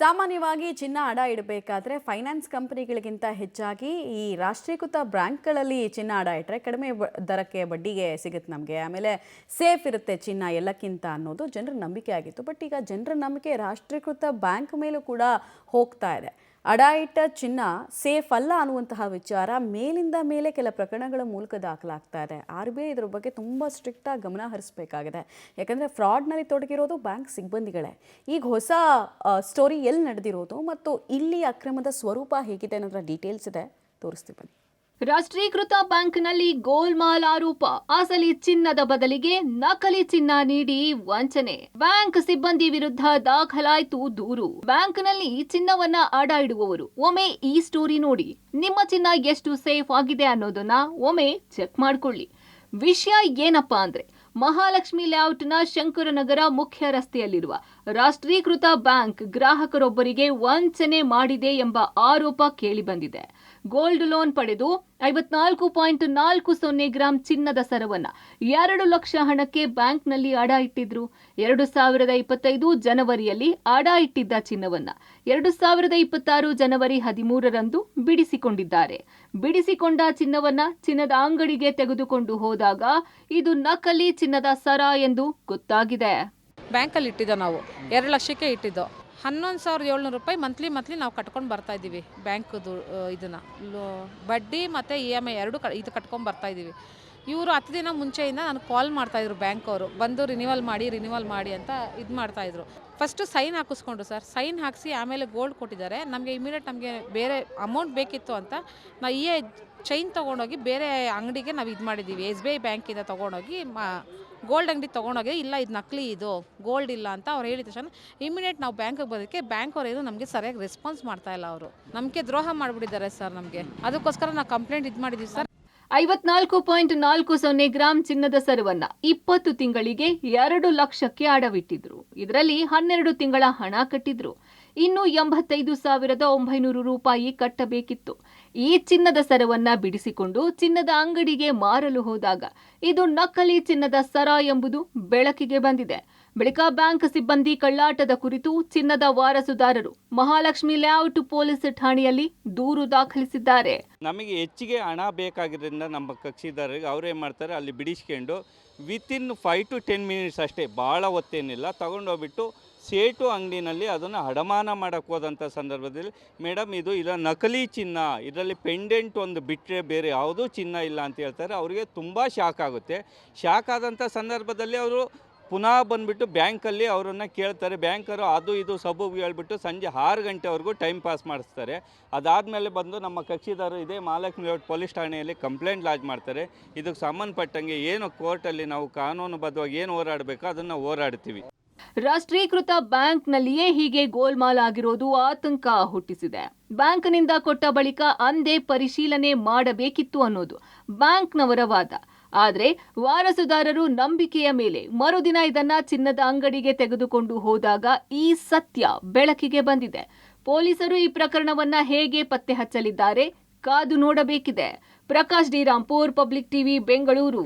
ಸಾಮಾನ್ಯವಾಗಿ ಚಿನ್ನ ಅಡ ಇಡಬೇಕಾದ್ರೆ ಫೈನಾನ್ಸ್ ಕಂಪನಿಗಳಿಗಿಂತ ಹೆಚ್ಚಾಗಿ ಈ ರಾಷ್ಟ್ರೀಕೃತ ಬ್ಯಾಂಕ್ಗಳಲ್ಲಿ ಚಿನ್ನ ಅಡ ಇಟ್ಟರೆ ಕಡಿಮೆ ದರಕ್ಕೆ ಬಡ್ಡಿಗೆ ಸಿಗುತ್ತೆ ನಮಗೆ. ಆಮೇಲೆ ಸೇಫ್ ಇರುತ್ತೆ ಚಿನ್ನ ಎಲ್ಲಕ್ಕಿಂತ ಅನ್ನೋದು ಜನರ ನಂಬಿಕೆ ಆಗಿತ್ತು. ಬಟ್ ಈಗ ಜನರ ನಂಬಿಕೆ ರಾಷ್ಟ್ರೀಕೃತ ಬ್ಯಾಂಕ್ ಮೇಲೂ ಕೂಡ ಹೋಗ್ತಾ ಇದೆ. ಅಡ ಇಟ್ಟ ಚಿನ್ನ ಸೇಫ್ ಅಲ್ಲ ಅನ್ನುವಂತಹ ವಿಚಾರ ಮೇಲಿಂದ ಮೇಲೆ ಕೆಲ ಪ್ರಕರಣಗಳ ಮೂಲಕ ದಾಖಲಾಗ್ತಾ ಇದೆ. RBI ಇದರ ಬಗ್ಗೆ ತುಂಬ ಸ್ಟ್ರಿಕ್ಟಾಗಿ ಗಮನ ಹರಿಸಬೇಕಾಗಿದೆ. ಯಾಕಂದರೆ ಫ್ರಾಡ್ನಲ್ಲಿ ತೊಡಗಿರೋದು ಬ್ಯಾಂಕ್ ಸಿಬ್ಬಂದಿಗಳೇ. ಈಗ ಹೊಸ ಸ್ಟೋರಿ ಎಲ್ಲಿ ನಡೆದಿರೋದು ಮತ್ತು ಇಲ್ಲಿ ಅಕ್ರಮದ ಸ್ವರೂಪ ಹೇಗಿದೆ ಅನ್ನೋದರ ಡೀಟೇಲ್ಸ್ ಇದೆ, ತೋರಿಸ್ತೀವಿ ಬನ್ನಿ. ರಾಷ್ಟ್ರೀಕೃತ ಬ್ಯಾಂಕ್ನಲ್ಲಿ ಗೋಲ್ಮಾಲ್ ಆರೋಪ. ಅಸಲಿ ಚಿನ್ನದ ಬದಲಿಗೆ ನಕಲಿ ಚಿನ್ನ ನೀಡಿ ವಂಚನೆ. ಬ್ಯಾಂಕ್ ಸಿಬ್ಬಂದಿ ವಿರುದ್ಧ ದಾಖಲಾಯಿತು ದೂರು. ಬ್ಯಾಂಕ್ನಲ್ಲಿ ಚಿನ್ನವನ್ನ ಅಡ ಇಡುವವರು ಒಮ್ಮೆ ಈ ಸ್ಟೋರಿ ನೋಡಿ. ನಿಮ್ಮ ಚಿನ್ನ ಎಷ್ಟು ಸೇಫ್ ಆಗಿದೆ ಅನ್ನೋದನ್ನ ಒಮ್ಮೆ ಚೆಕ್ ಮಾಡ್ಕೊಳ್ಳಿ. ವಿಷಯ ಏನಪ್ಪಾ ಅಂದ್ರೆ, ಮಹಾಲಕ್ಷ್ಮಿ ಲೇಔಟ್ನ ಶಂಕರನಗರ ಮುಖ್ಯ ರಸ್ತೆಯಲ್ಲಿರುವ ರಾಷ್ಟ್ರೀಕೃತ ಬ್ಯಾಂಕ್ ಗ್ರಾಹಕರೊಬ್ಬರಿಗೆ ವಂಚನೆ ಮಾಡಿದೆ ಎಂಬ ಆರೋಪ ಕೇಳಿಬಂದಿದೆ. ಗೋಲ್ಡ್ ಲೋನ್ ಪಡೆದು 54.40 ಗ್ರಾಂ ಚಿನ್ನದ ಸರವನ್ನ 2 ಲಕ್ಷ ಹಣಕ್ಕೆ ಬ್ಯಾಂಕ್ನಲ್ಲಿ ಅಡ ಇಟ್ಟಿದ್ರು. 2025 ಜನವರಿಯಲ್ಲಿ ಅಡ ಇಟ್ಟಿದ್ದ ಚಿನ್ನವನ್ನ 2026 ಜನವರಿ 13ರಂದು ಬಿಡಿಸಿಕೊಂಡಿದ್ದಾರೆ. ಬಿಡಿಸಿಕೊಂಡ ಚಿನ್ನವನ್ನ ಚಿನ್ನದ ಅಂಗಡಿಗೆ ತೆಗೆದುಕೊಂಡು ಹೋದಾಗ ಇದು ನಕಲಿ ಚಿನ್ನದ ಸರ ಎಂದು ಗೊತ್ತಾಗಿದೆ. ಬ್ಯಾಂಕಲ್ಲಿ ಇಟ್ಟಿದ್ದೋ ನಾವು 2 ಲಕ್ಷಕ್ಕೆ ಇಟ್ಟಿದ್ದೋ. 11,700 ರೂಪಾಯಿ ಮಂತ್ಲಿ ನಾವು ಕಟ್ಕೊಂಡು ಬರ್ತಾ ಇದ್ದೀವಿ. ಬ್ಯಾಂಕ್ದು ಇದನ್ನು ಬಡ್ಡಿ ಮತ್ತು EMI ಎರಡು ಇದು ಕಟ್ಕೊಂಡು ಬರ್ತಾ ಇದ್ದೀವಿ. ಇವರು 10 ದಿನ ಮುಂಚೆಯಿಂದ ನನಗೆ ಕಾಲ್ ಮಾಡ್ತಾಯಿದ್ರು ಬ್ಯಾಂಕ್ ಅವರು, ಬಂದು ರಿನಿವಲ್ ಮಾಡಿ ಅಂತ ಇದು ಮಾಡ್ತಾಯಿದ್ರು. ಫಸ್ಟು ಸೈನ್ ಹಾಕಿಸ್ಕೊಂಡ್ರು ಸರ್. ಸೈನ್ ಹಾಕಿಸಿ ಆಮೇಲೆ ಗೋಲ್ಡ್ ಕೊಟ್ಟಿದ್ದಾರೆ. ನಮಗೆ ಇಮಿಡಿಯೇಟ್ ನಮಗೆ ಬೇರೆ ಅಮೌಂಟ್ ಬೇಕಿತ್ತು ಅಂತ ನಾವು ಚೈನ್ ತೊಗೊಂಡೋಗಿ ಬೇರೆ ಅಂಗಡಿಗೆ ನಾವು ಇದು ಮಾಡಿದ್ದೀವಿ. SBI ಬ್ಯಾಂಕಿಂದ ತೊಗೊಂಡೋಗಿ ಗೋಲ್ಡ್ ಅಂಗಡಿ ತೊಗೊಂಡೋಗಿ, ಇಲ್ಲ ಇದು ನಕಲಿ, ಇದು ಗೋಲ್ಡ್ ಇಲ್ಲ ಅಂತ ಅವ್ರು ಹೇಳಿದ ತಕ್ಷಣ ಇಮಿಡಿಯೇಟ್ ನಾವು ಬ್ಯಾಂಕಿಗೆ ಬರೋದಕ್ಕೆ ಬ್ಯಾಂಕ್ ಅವರು ಏನು ನಮಗೆ ಸರಿಯಾಗಿ ರೆಸ್ಪಾನ್ಸ್ ಮಾಡ್ತಾ ಇಲ್ಲ. ಅವರು ನಮಗೆ ದ್ರೋಹ ಮಾಡಿಬಿಟ್ಟಿದ್ದಾರೆ ಸರ್. ನಮಗೆ ಅದಕ್ಕೋಸ್ಕರ ನಾವು ಕಂಪ್ಲೇಂಟ್ ಇದು ಮಾಡಿದ್ದೀವಿ ಸರ್. 54.40 ಗ್ರಾಂ ಚಿನ್ನದ ಸರವನ್ನ 20 ತಿಂಗಳಿಗೆ 2 ಲಕ್ಷಕ್ಕೆ ಅಡವಿಟ್ಟಿದ್ರು. ಇದರಲ್ಲಿ 12 ತಿಂಗಳ ಹಣ ಕಟ್ಟಿದ್ರು. ಇನ್ನು 85,900 ರೂಪಾಯಿ ಕಟ್ಟಬೇಕಿತ್ತು. ಈ ಚಿನ್ನದ ಸರವನ್ನ ಬಿಡಿಸಿಕೊಂಡು ಚಿನ್ನದ ಅಂಗಡಿಗೆ ಮಾರಲು ಹೋದಾಗ ಇದು ನಕಲಿ ಚಿನ್ನದ ಸರ ಎಂಬುದು ಬೆಳಕಿಗೆ ಬಂದಿದೆ. ಬಳಿಕ ಬ್ಯಾಂಕ್ ಸಿಬ್ಬಂದಿ ಕಳ್ಳಾಟದ ಕುರಿತು ಚಿನ್ನದ ವಾರಸುದಾರರು ಮಹಾಲಕ್ಷ್ಮಿ ಲೇಔಟ್ ಪೊಲೀಸ್ ಠಾಣೆಯಲ್ಲಿ ದೂರು ದಾಖಲಿಸಿದ್ದಾರೆ. ನಮಗೆ ಹೆಚ್ಚಿಗೆ ಹಣ ಬೇಕಾಗಿದ್ದರಿಂದ ನಮ್ಮ ಕಕ್ಷಿದಾರರಿಗೆ ಅವ್ರೇನು ಮಾಡ್ತಾರೆ, ಅಲ್ಲಿ ಬಿಡಿಸ್ಕೊಂಡು ವಿತಿನ್ 5 to 10 ಮಿನಿಟ್ಸ್ ಅಷ್ಟೇ, ಭಾಳ ಹೊತ್ತೇನಿಲ್ಲ, ತೊಗೊಂಡೋಗ್ಬಿಟ್ಟು ಸೇಟು ಅಂಗಡಿನಲ್ಲಿ ಅದನ್ನು ಅಡಮಾನ ಮಾಡೋಕ್ಕೆ ಹೋದಂಥ ಸಂದರ್ಭದಲ್ಲಿ, ಮೇಡಮ್ ಇದು ಇಲ್ಲ ನಕಲಿ ಚಿನ್ನ, ಇದರಲ್ಲಿ ಪೆಂಡೆಂಟ್ ಒಂದು ಬಿಟ್ಟರೆ ಬೇರೆ ಯಾವುದೂ ಚಿನ್ನ ಇಲ್ಲ ಅಂತ ಹೇಳ್ತಾರೆ. ಅವರಿಗೆ ತುಂಬ ಶಾಕ್ ಆಗುತ್ತೆ. ಶಾಕ್ ಆದಂಥ ಸಂದರ್ಭದಲ್ಲಿ ಅವರು ಪುನಃ ಬಂದುಬಿಟ್ಟು ಬ್ಯಾಂಕಲ್ಲಿ ಅವರನ್ನು ಕೇಳ್ತಾರೆ. ಬ್ಯಾಂಕರು ಅದು ಇದು ಸಬೂಬು ಹೇಳ್ಬಿಟ್ಟು ಸಂಜೆ 6 ಗಂಟೆವರೆಗೂ ಟೈಮ್ ಪಾಸ್ ಮಾಡಿಸ್ತಾರೆ. ಅದಾದಮೇಲೆ ಬಂದು ನಮ್ಮ ಕಕ್ಷಿದಾರರು ಇದೇ ಮಹಾಲಕ್ಷ್ಮಿ ಲೇಔಟ್ ಪೊಲೀಸ್ ಠಾಣೆಯಲ್ಲಿ ಕಂಪ್ಲೇಂಟ್ ಲಾಜ್ ಮಾಡ್ತಾರೆ. ಇದಕ್ಕೆ ಸಂಬಂಧಪಟ್ಟಂಗೆ ಏನು ಕೋರ್ಟಲ್ಲಿ ನಾವು ಕಾನೂನುಬದ್ಧವಾಗಿ ಏನು ಹೋರಾಡಬೇಕೋ ಅದನ್ನು ಹೋರಾಡ್ತೀವಿ. ರಾಷ್ಟ್ರೀಕೃತ ಬ್ಯಾಂಕ್ನಲ್ಲಿಯೇ ಹೀಗೆ ಗೋಲ್ಮಾಲ್ ಆಗಿರೋದು ಆತಂಕ ಹುಟ್ಟಿಸಿದೆ. ಬ್ಯಾಂಕ್ನಿಂದ ಕೊಟ್ಟ ಬಳಿಕ ಅಂದೇ ಪರಿಶೀಲನೆ ಮಾಡಬೇಕಿತ್ತು ಅನ್ನೋದು ಬ್ಯಾಂಕ್ನವರ ವಾದ. ಆದರೆ ವಾರಸುದಾರರು ನಂಬಿಕೆಯ ಮೇಲೆ ಮರುದಿನ ಇದನ್ನ ಚಿನ್ನದ ಅಂಗಡಿಗೆ ತೆಗೆದುಕೊಂಡು ಹೋದಾಗ ಈ ಸತ್ಯ ಬೆಳಕಿಗೆ ಬಂದಿದೆ. ಪೊಲೀಸರು ಈ ಪ್ರಕರಣವನ್ನ ಹೇಗೆ ಪತ್ತೆ ಹಚ್ಚಲಿದ್ದಾರೆ ಕಾದು ನೋಡಬೇಕಿದೆ. Prakash D Rampur, public TV, Bengaluru.